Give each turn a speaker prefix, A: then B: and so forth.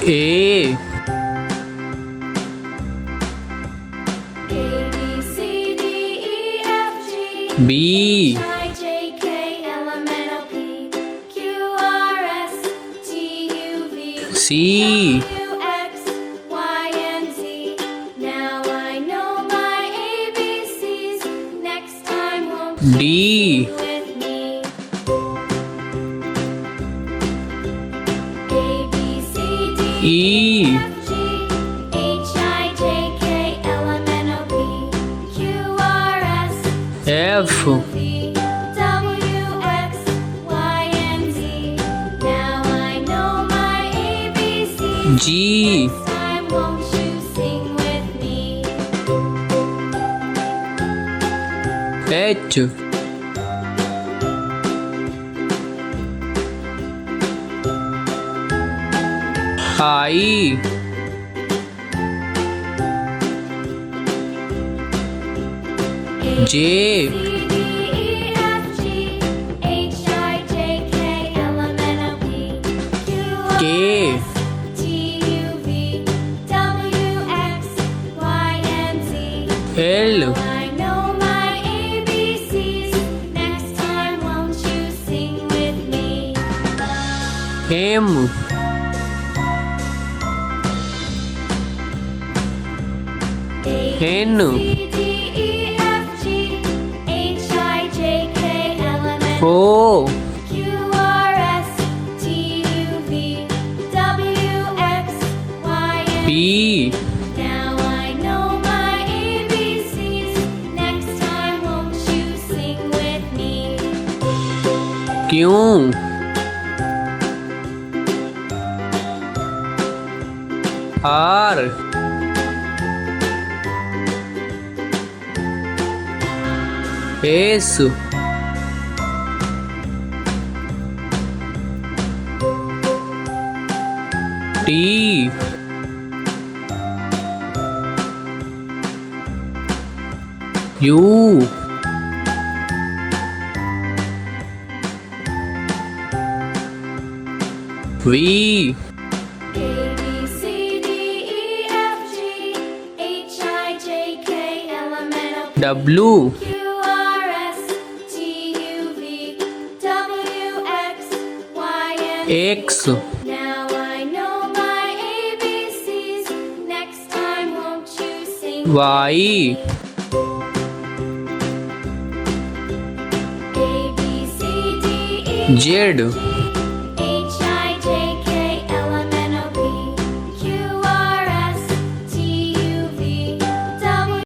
A: A
B: B, C, D, E, F, G,
A: B
B: I, J, K, L, M, N, O, P, Q, R, S, T, U, V,
A: C
B: W, X, Y, and Z. Now I know my ABCs. Next time, won't you
A: D
B: sing with me? A, B, C, D,
A: E
B: F, G, H, I, J, K, L, M, N, O, P, Q, R, S,
A: F
B: V, W, X, Y, and Z. Now I know my ABCs.
A: G
B: Next time, won't you sing with me?
A: H I
B: A,
A: J
B: C, D, E, F, G, H, I, J, K, L, M, N, O, P, Q, R,
A: K
B: S, T, U, V, W, X, Y, and Z.
A: L
B: I know my ABCs. Next time, won't you sing with me?
A: M
B: A,
A: N
B: C, D, E, F, G, H, I, J, K, L, M, N,
A: O
B: Q, R, S, T, U, V, W, X, Y, and
A: P
B: Now I know my ABCs. Next time, won't you sing with me?
A: Q R S T U V
B: A, B, C, D, E, F, G, H, I, J, K, L, M, N, O, P,
A: W
B: Q, R, S, T, U, V, W, X, Y, and
A: X
B: Now I know my ABCs. Next time, won't you sing?
A: Y
B: A, B, C, D, E,
A: Z